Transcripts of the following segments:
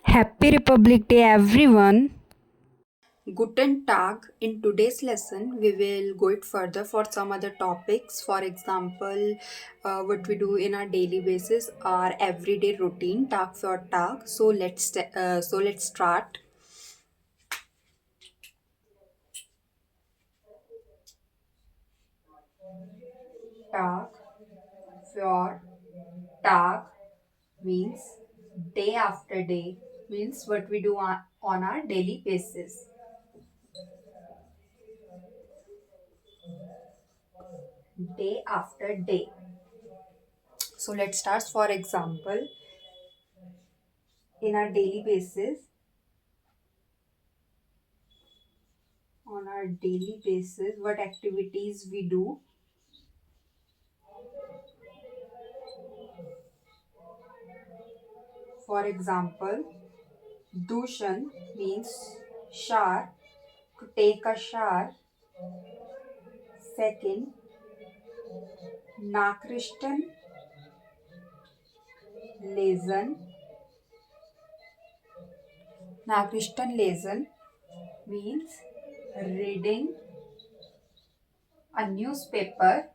Happy Republic Day, everyone. Guten Tag. In today's lesson, we will go it further for some other topics. For example, what we do in our daily basis, our everyday routine, Tag for Tag. So let's start. Tag for Tag means day after day, means what we do on our daily basis. Day after day. So let's start. For example, in our daily basis, on our daily basis, what activities we do. For example, dushan means shower, to take a shower. Second, nakrishtan lesson. Nakrishtan lesson means reading a newspaper.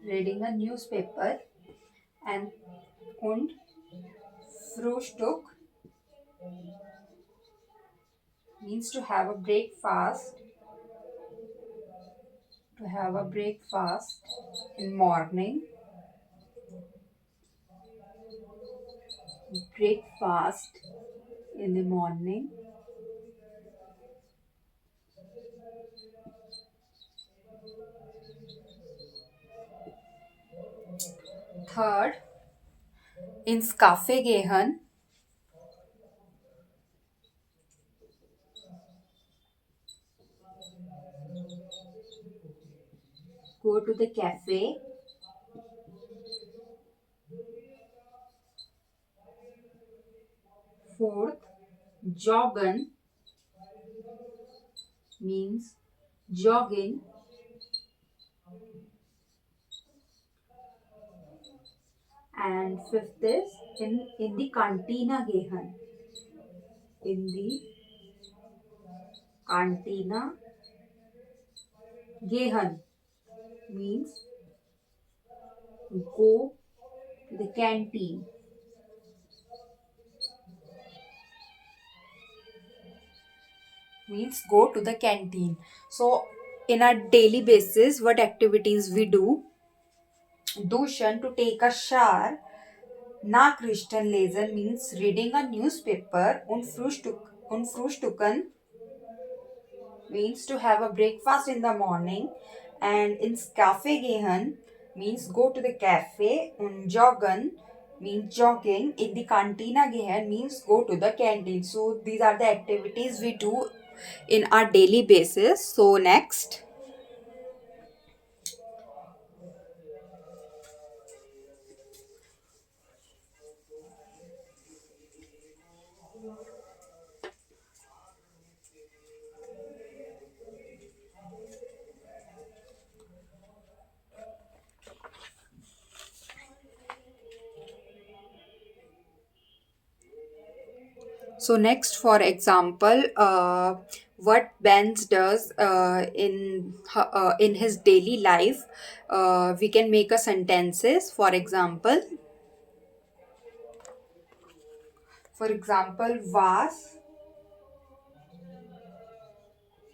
Reading a newspaper. And Frühstück means to have a breakfast. To have a breakfast in morning. Breakfast in the morning. Third, ins Kaffee gehen. Go to the cafe. Fourth, joggen means jogging. And fifth is in the cantina gehen. In the cantina gehen means go to the canteen. Means go to the canteen. So in our daily basis, what activities we do? Dushan, to take a shower. Nachrichtenlesen means reading a newspaper. Und Frühstücken means to have a breakfast in the morning. And ins Cafe gehen means go to the cafe. Und joggen means jogging. In the Cantina gehen means go to the canteen. So these are the activities we do in our daily basis. So next. So next, for example, what Benz does in his daily life, we can make a sentences. For example, was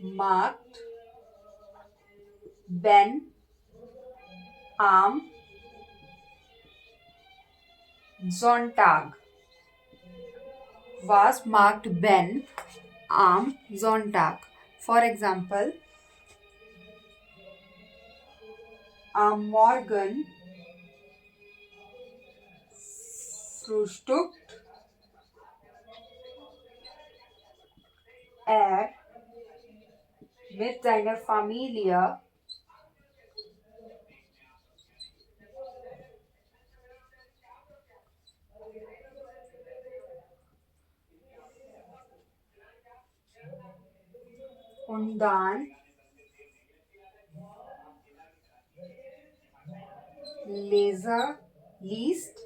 marked Ben am Sonntag. Was marked Ben am Sonntag. For example, am Morgen frühstückt er mit seiner Familie und dann Laser, least.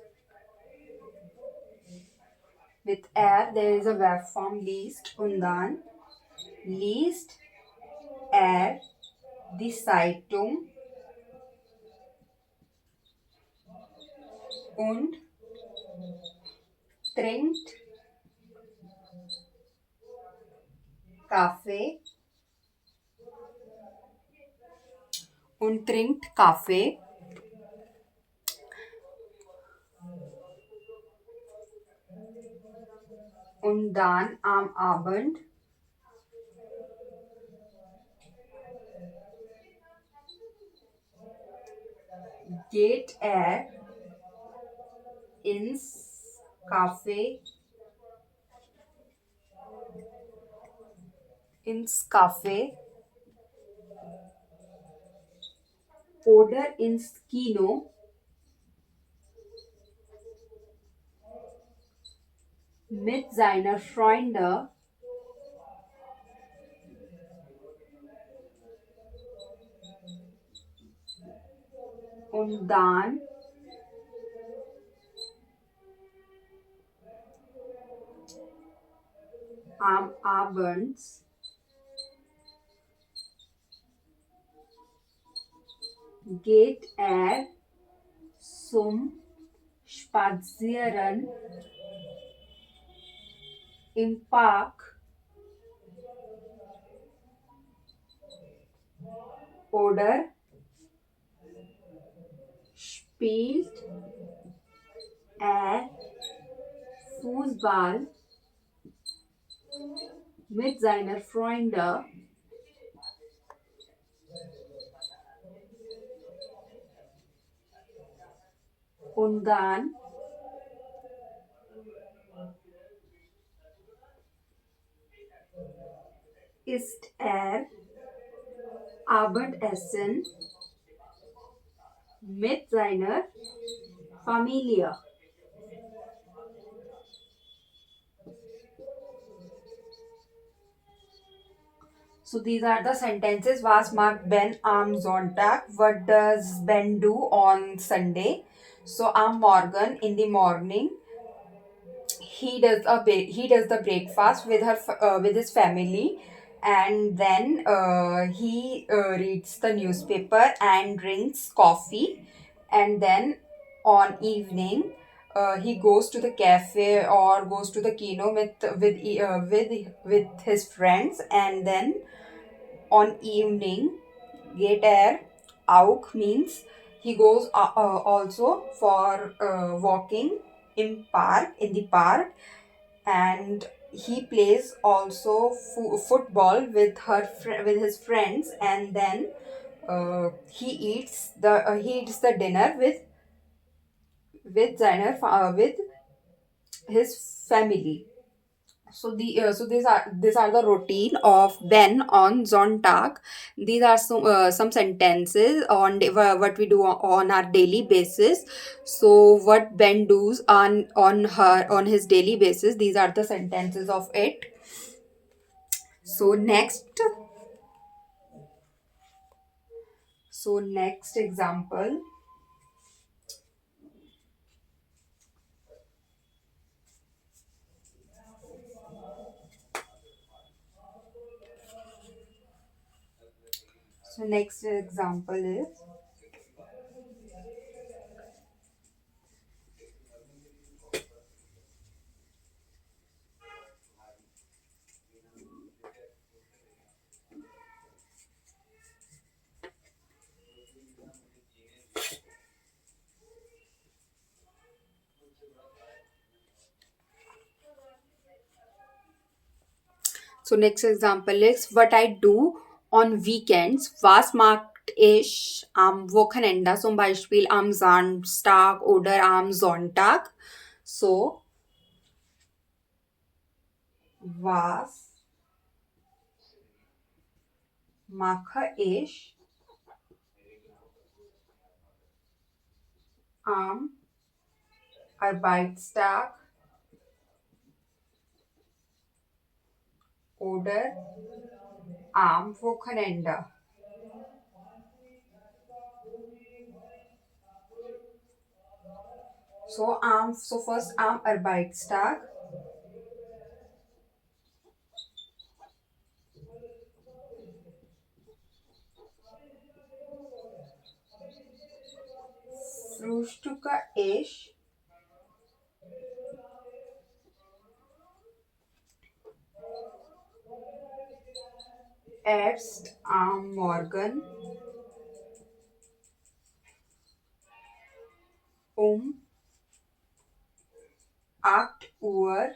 With air, there is a verb form least, undan. Least er die Zeitung und trinkt Kaffee Kaffee und dann am Abend geht ins Café Café oder ins Kino mit seiner Freunde und dann am Abend geht zum Spazieren im Park oder spielt er Fußball mit seiner Freunde und dann isst er Abendessen mit seiner Familie. So these are the sentences. Was macht Ben am Sonntag? What does Ben do on Sunday? So am Morgen, in the morning, he does the breakfast with with his family, and then he reads the newspaper and drinks coffee, and then on evening he goes to the cafe or goes to the kino with his friends, and then on evening get air out means he goes also for walking in the park, and he plays also football with his friends, and then he eats the dinner with his family. So these are the routine of Ben on Zontag. These are some sentences on what we do on our daily basis. So what Ben does on his daily basis. These are the sentences of it. So next example. So next example is, what I do on weekends. Was macht ich am Wochenende? Zum Beispiel am Samstag oder am Sonntag. So, was mache ich am Arbeitstag oder am Wochenende? So first am Arbeitstag. Frühstücke ich erst am Morgen um 8 Uhr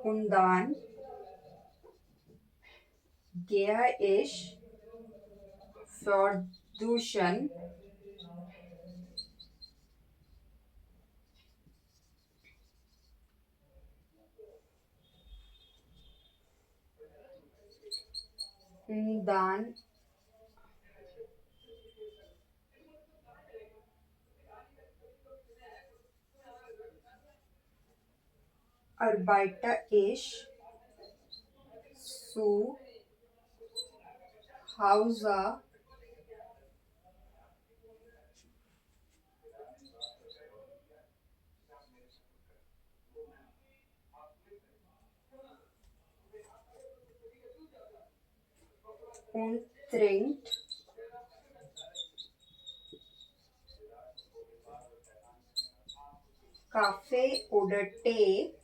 und dann gehe ich für Duschen und dann arbeite ich zu Hause und trinkt Kaffee oder Tee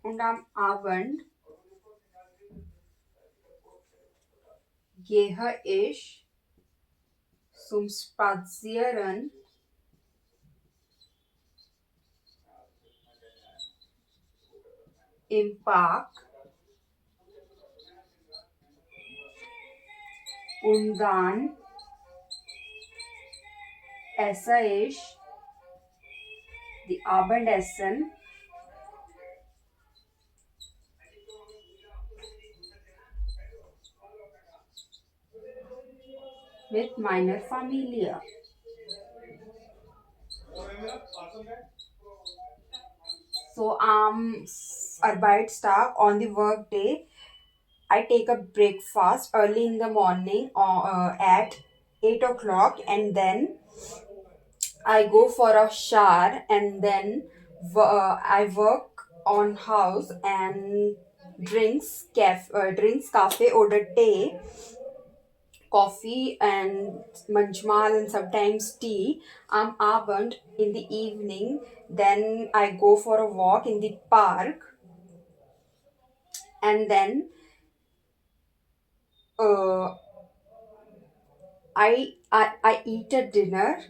und am Abend gehe ich zum Spazieren im Park und dann esse ich die Abendessen mit meiner Familie. So Arbeitstag on the work day, I take a breakfast early in the morning at 8 o'clock, and then I go for a shower, and then I work on house and drinks cafe order tea, coffee and manchmal and sometimes tea. Am Abend in the evening, then I go for a walk in the park, and then uh, I eat a dinner.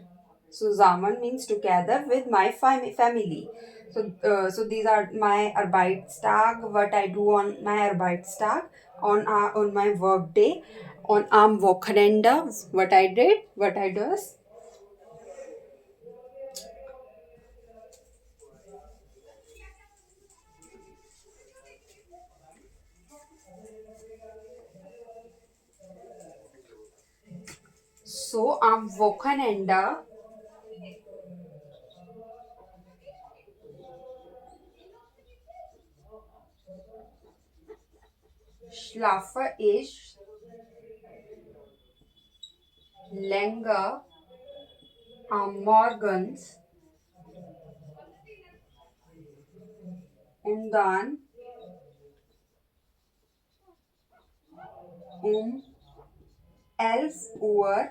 So Zaman means together with my family. So these are my Arbeitstag. What I do on my Arbeitstag on my work day, on am Wochenende. What I did, what I does. So am Wochenende schlafe ich länger am Morgens und dann um 11 Uhr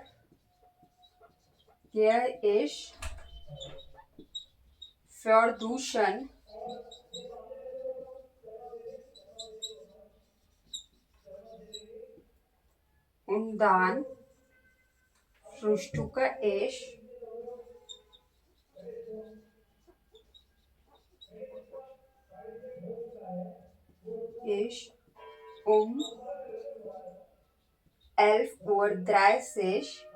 gehe ich für Duschen und dann frühstücke ich um 11:30 Uhr.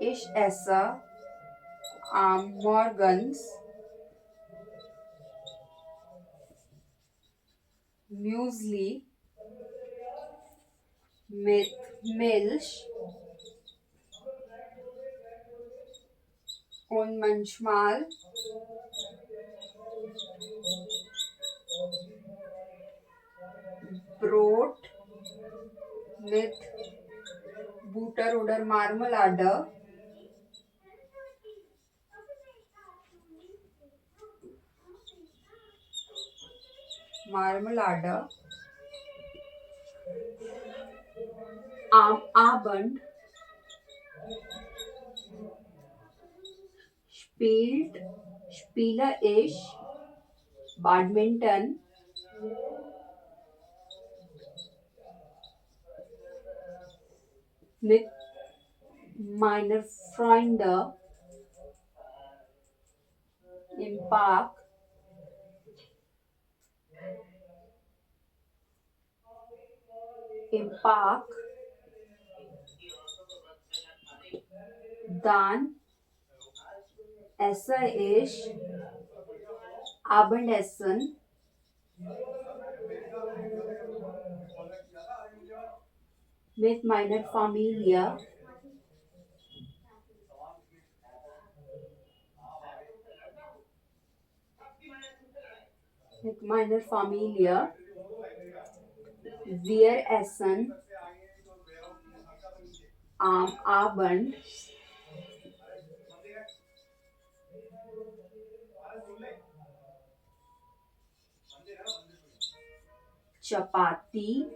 Ich esse am Morgens Müsli mit Milch und manchmal Brot mit Butter oder Marmelade. Marmelade. Am Abend spiele ich Badminton mit meiner Freunde im Park. Im Park. Dann esse ich Abendessen mit meiner Familie. Mit meiner Familie. Wir essen am Abend Chapati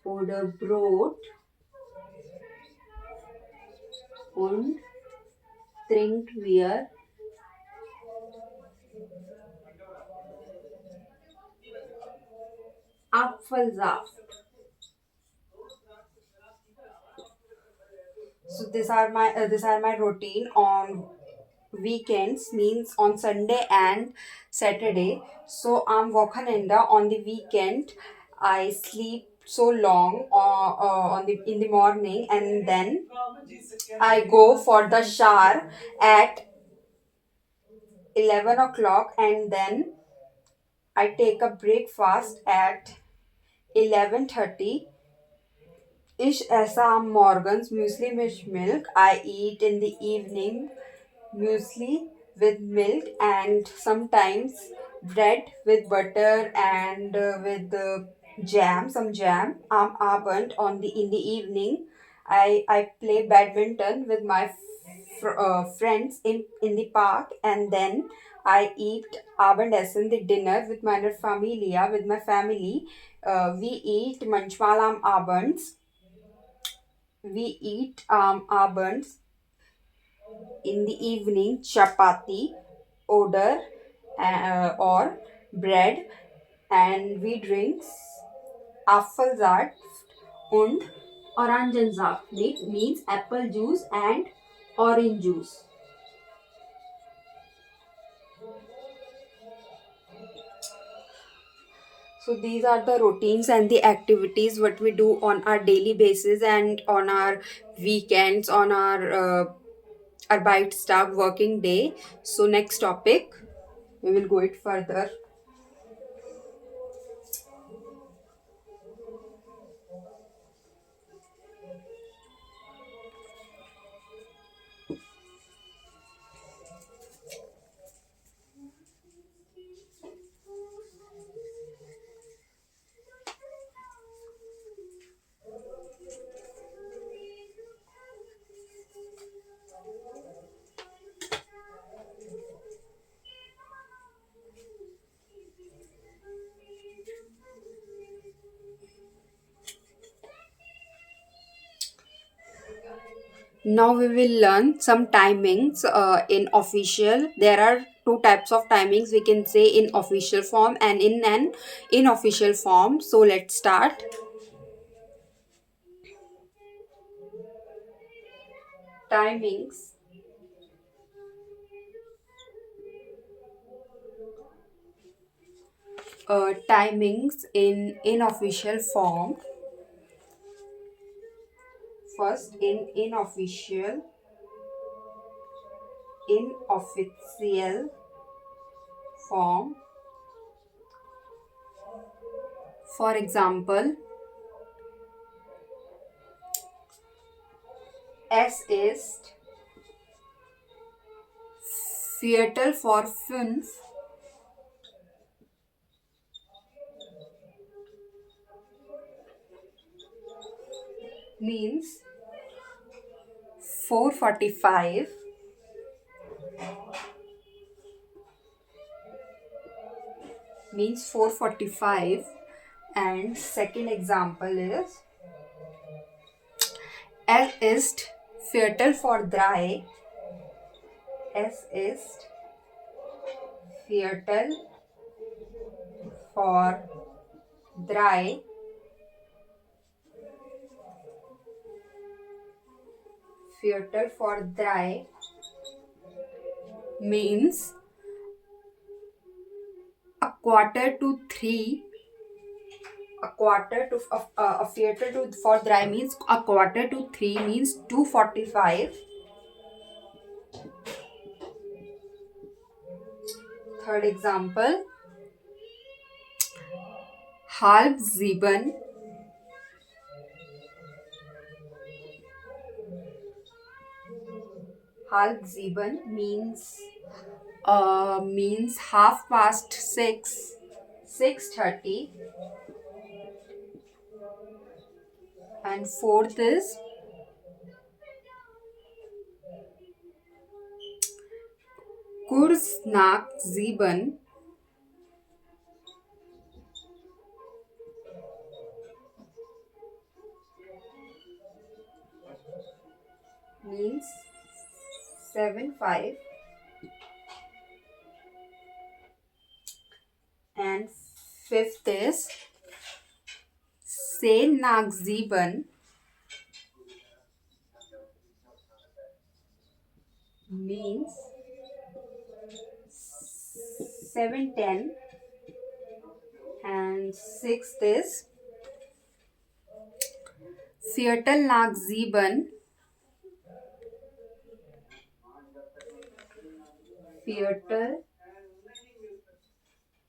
oder Brot und trinkt wir Apfelsaft. So these are my routine on weekends, means on Sunday and Saturday. So am Wochenende on the weekend. I sleep so long on the in the morning, and then I go for the shower at 11 o'clock, and then I take a breakfast at 11:30. Ish ऐसा morgans muesli with milk. I eat in the evening muesli with milk, and sometimes bread with butter and with some jam. Am Abend on the in the evening, I play badminton with my friends in the park, and then I eat Abendessen, the dinner with my familia, with my family. We eat manchmal am Abends. We eat Abends in the evening chapati oder or bread, and we drink Apfelsaft und Orangensaft, means apple juice and orange juice. So these are the routines and the activities what we do on our daily basis and on our weekends, on our Arbeitstag working day. So next topic, we will go it further. Now we will learn some timings in official. There are two types of timings, we can say, in official form and in an unofficial form. So let's start. Timings. Timings in unofficial form. First, in inofficial form. For example, S ist Viertel vor fünf means 4:45 means 4:45. And second example is es ist Viertel vor drei. Es ist Viertel vor drei Viertel vor drei means a quarter to three. A Viertel to for drei means a quarter to three means 2:45. Third example, halb sieben means half past six, 6:30. And fourth is kurz nach sieben means 7:05. And fifth is zehn nach sieben means 7:10. And sixth is Viertel nach sieben. Viertel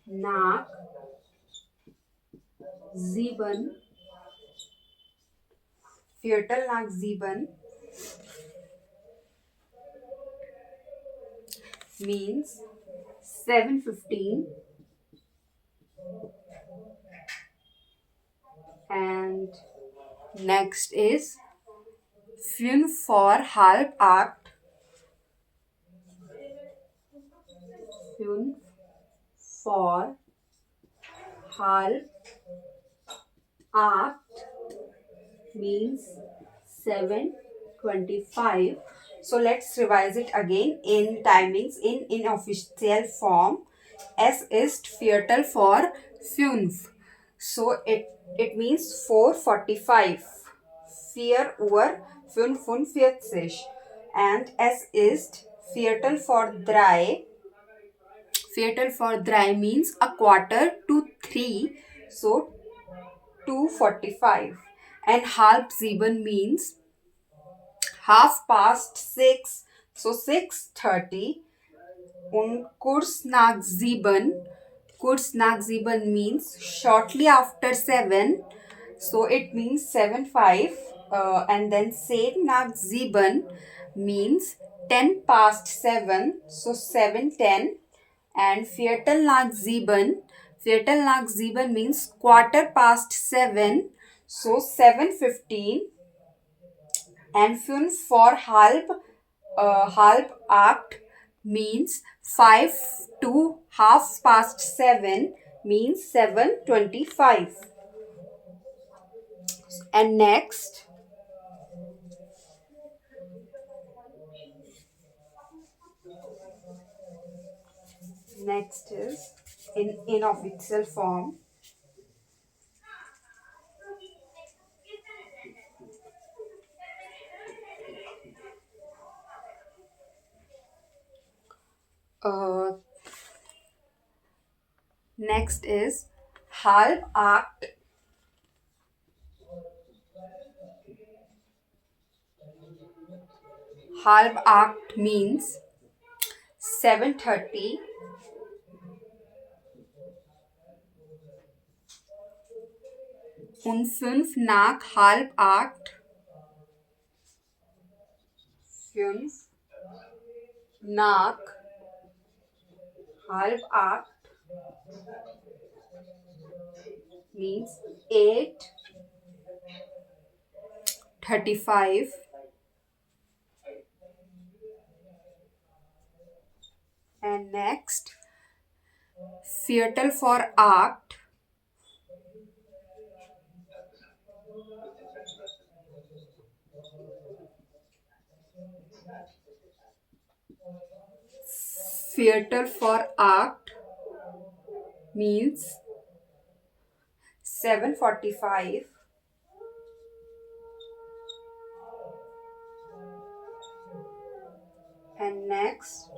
nach sieben. Viertel nach sieben means 7:15. And next is fünf vor halb acht. Fünf vor halb acht means 7:25. So let's revise it again in timings in official form. Es ist Viertel vor fünf. So it means 4:45. 4:45. And es ist Viertel vor drei. Viertel vor drei means a quarter to three. So 2:45. And halb sieben means half past six. So 6:30. Und kurz nach sieben. Kurz nach sieben means shortly after 7. So it means 7:05. And then zehn nach sieben means 10 past 7. So 7:10. And Viertel nach sieben. Viertel nach sieben means quarter past 7. So 7:15. And fünf vor halb acht means 5 to half past 7 means 7:25. And next is in official form. Next is halb acht. Halb acht means 7:30. Und fünf nach halb acht fünf nach halb acht means 8:35. And next, Viertel for 8 Viertel for 8 means 7:45. And next,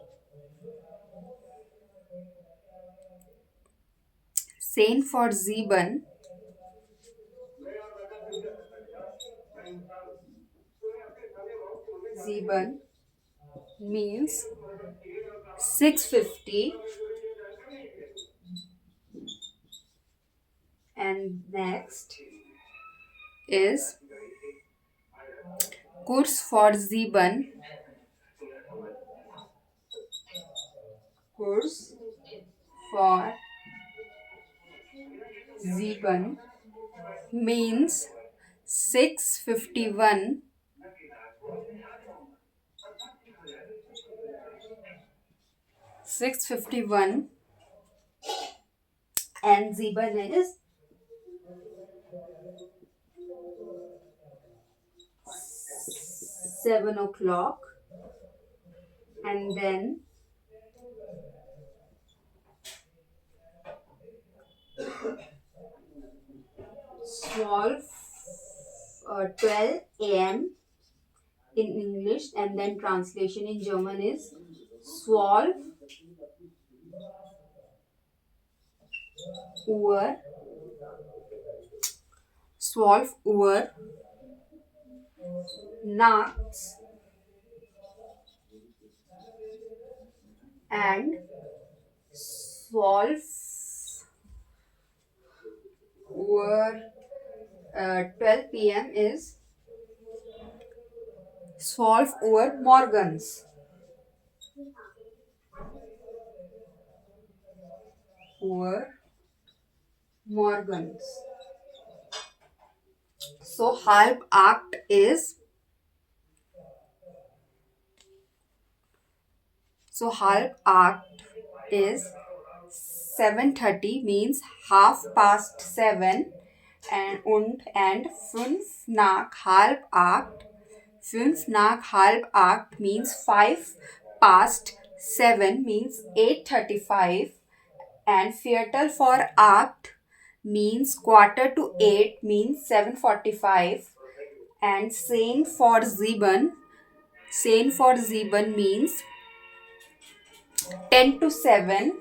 Zehn for 7 means 6:50. And next is Kurz for 7. Kurz for 7 means 6:51. And 7 is 7 o'clock. And then 12 a.m. in English, and then translation in German is 12 Uhr, 12 Uhr nachts, and 12 p.m. is 12 Uhr morgens. So halb acht is 7:30 means 7:30, and fünf nach halb acht means 5:07 means 8:35, and Viertel for 8 means quarter to 8 means 7:45, and Zehn for sieben means 10 to 7,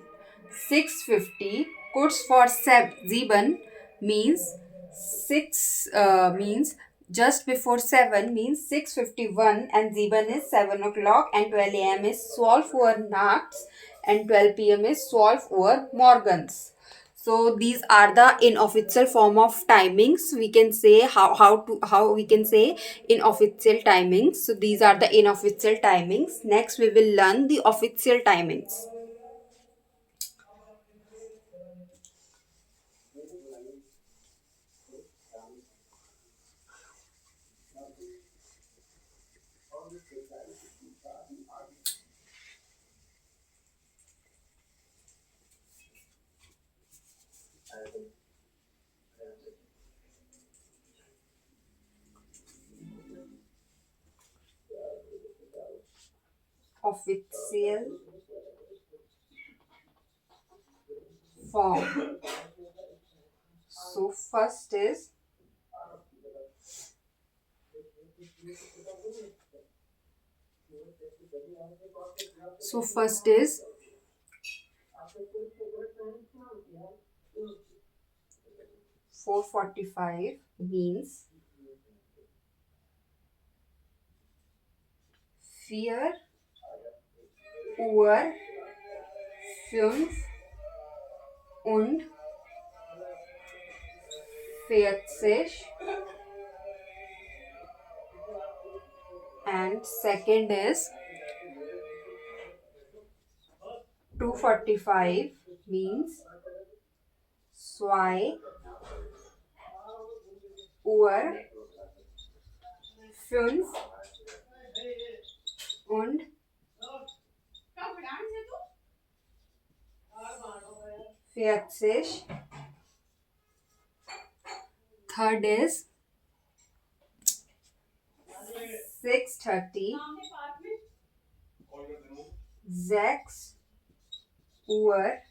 6:50. Kurz for 7 means 6 means just before 7 means 6:51, and 7 is 7 o'clock, and 12 a.m. is 12 Uhr nachts, and 12 p.m. is 12 Uhr morgens. So these are the inofficial form of timings. We can say how we can say inofficial timings. So these are the inofficial timings. Next we will learn the official timings. Official form. So first is so first is 4:45 means vier Uhr fünf und 40, And second is 2:45 means zwei Uhr 45. Third is 6:30 6 Uhr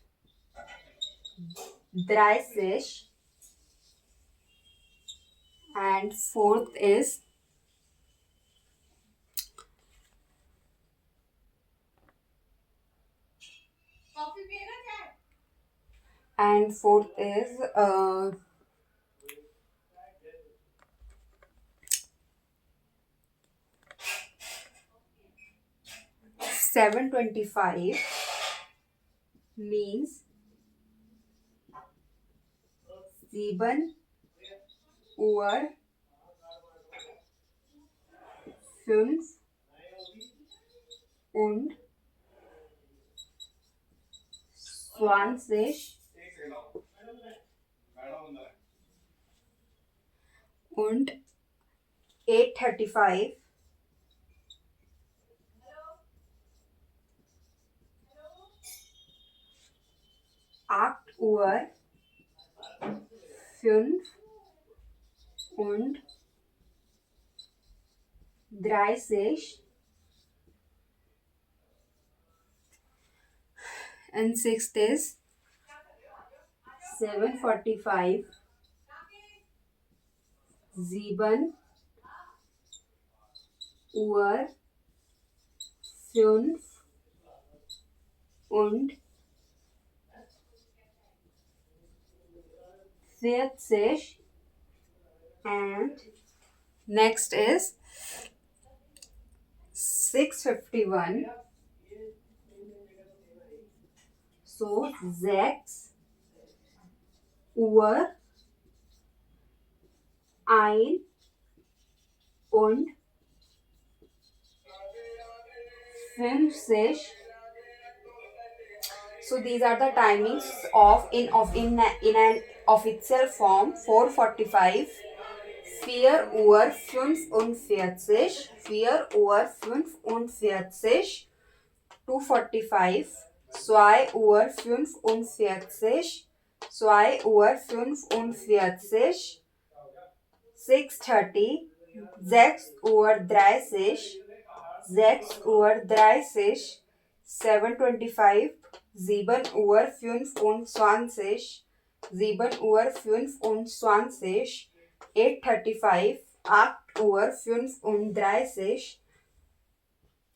30. And fourth is 7:25 means 7 Uhr 25 und 8:35 8 Uhr 35. And sixth is 7:45 7 Uhr 45. And next is 6:51. So 6 Uhr 51. So these are the timings in an official form. 4:45 4 Uhr 45 4 Uhr 45 2:45 2 Uhr 45 2 Uhr 45 6:30 6 Uhr 30 6 Uhr 30 7:25 7 Uhr 25 7 Uhr 25 8:35 8 Uhr 35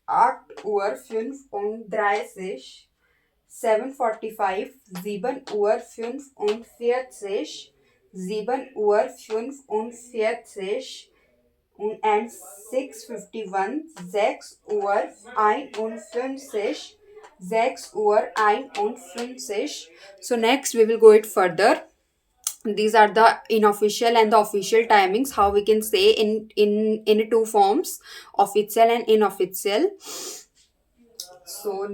8 Uhr 35 7:45 7 Uhr 45 7 Uhr 45 and 6:51 6 Uhr 51 6 Uhr 51. So next we will go it further. These are the unofficial and the official timings, how we can say in two forms, official and unofficial. So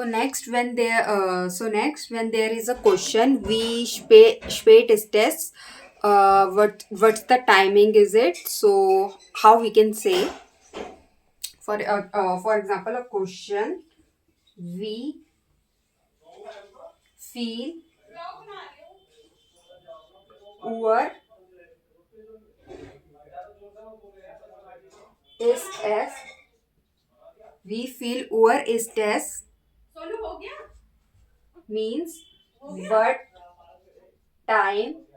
next, when there is a question, we spät ist es, what's the timing is it, so how we can say, for example, a question, we feel Uhr ist es, we feel Uhr ist es means what time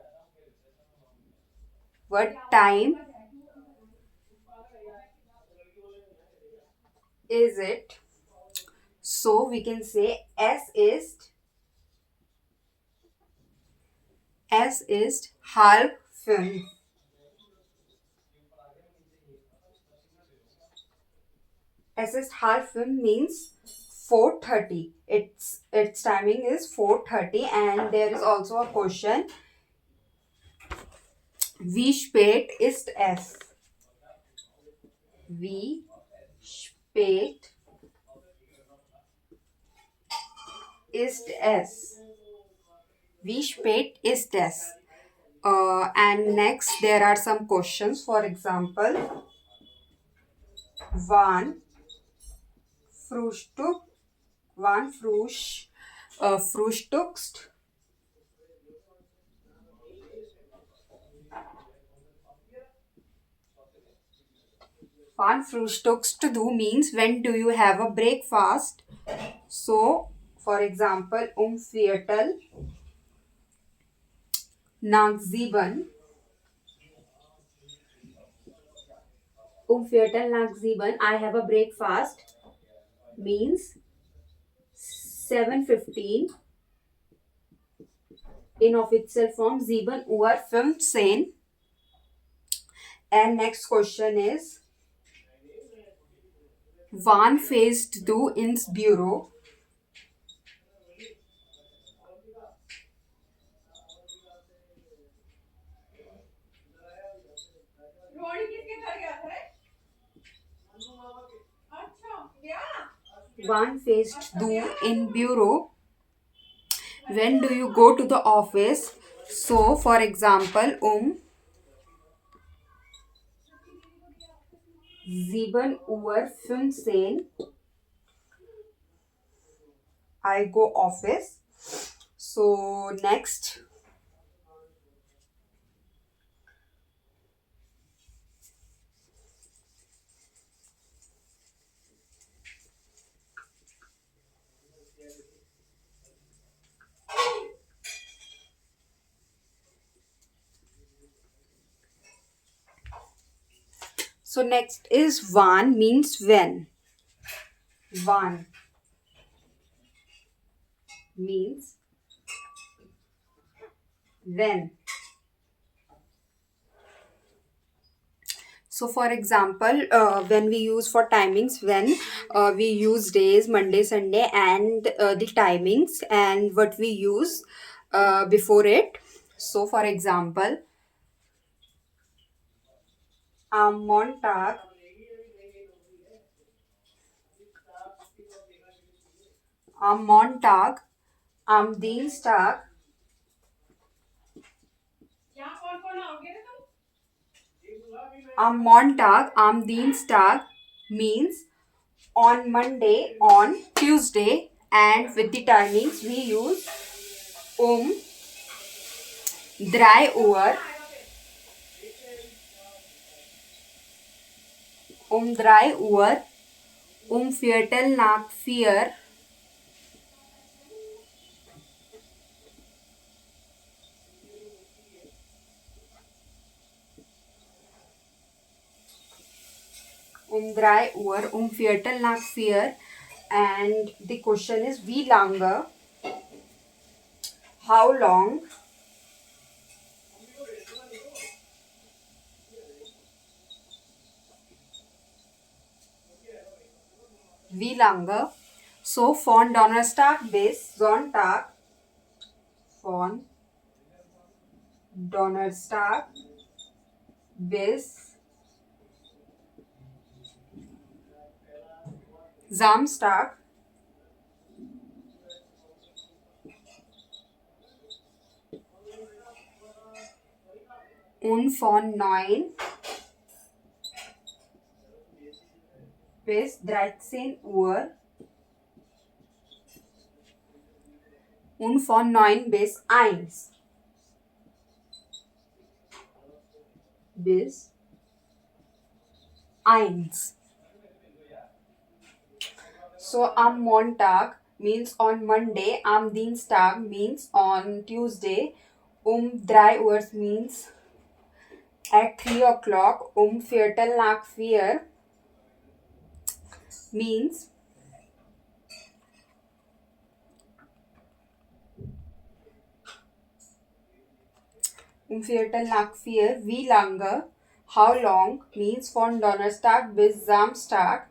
is it. So we can say es ist halb fünf. Es ist halb fünf means 4:30. Its timing is 4:30, and there is also a question. Wie spät ist es? Wie spät ist es? Wie spät ist es? And next there are some questions. For example, wann Frühstück, frühstückst? Wann frühstückst du means when do you have a breakfast? So, for example, Viertel nach sieben. Viertel nach sieben, I have a breakfast means 7:15. In official form 7:15. And next question is, wann fährst du ins Büro? Wann fährst du in Büro? When do you go to the office? So, for example, 7:15 I go office. So next, next is wann means when. Wann means when. So, for example, when we use for timings, when we use days, Monday, Sunday, and the timings and what we use before it. So, for example, am Montag, am Montag, am Dienstag, am Montag, am Dienstag means on Monday, on Tuesday, and with the timings we use 3 Uhr, 3 Uhr, Viertel nach 4, um 3 Uhr, Viertel nach 4. And the question is, wie lange? How long? Wie lange? So, von Donnerstag bis Sonntag. Von Donnerstag bis Samstag. Und von 9 bis 13 Uhr. Und von 9 bis 1. Bis 1. So, am Montag means on Monday, am Dienstag means on Tuesday, 3 Uhr means at 3 o'clock, Viertel nach 4 means Viertel nach 4, wie lange, how long, means von Donnerstag bis Samstag,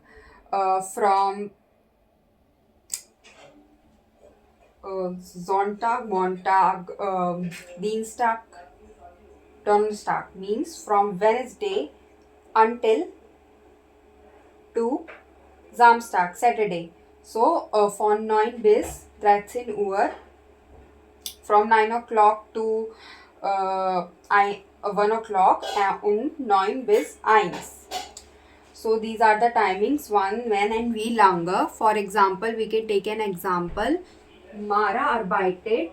from Sonntag, Montag, Dienstag, Donnerstag, means from Wednesday until to Samstag, Saturday. So von 9 bis 13 Uhr, from 9 o'clock to 1 o'clock und 9 bis 1. So these are the timings, wann, when and wie lange. For example, we can take an example. Mara arbeitet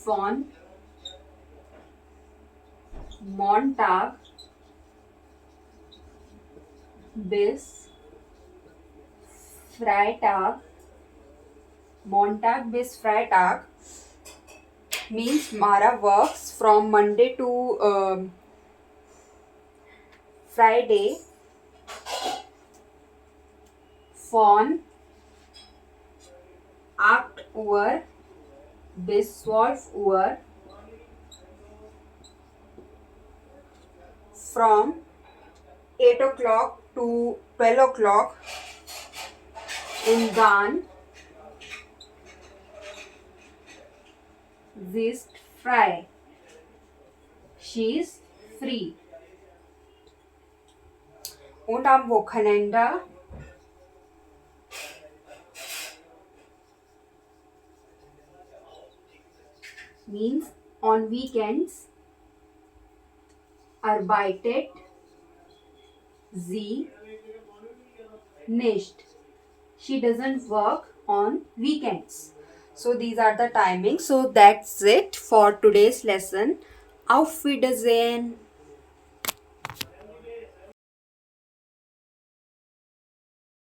von Montag bis Freitag. Montag bis Freitag means Mara works from Monday to Friday von 8 Uhr bis 12 Uhr, from 8 o'clock to 12 o'clock, und dann sie ist frei. She is free. Und am Wochenende means on weekends arbeitet sie nicht. She doesn't work on weekends. So these are the timings. So that's it for today's lesson. Auf Wiedersehen.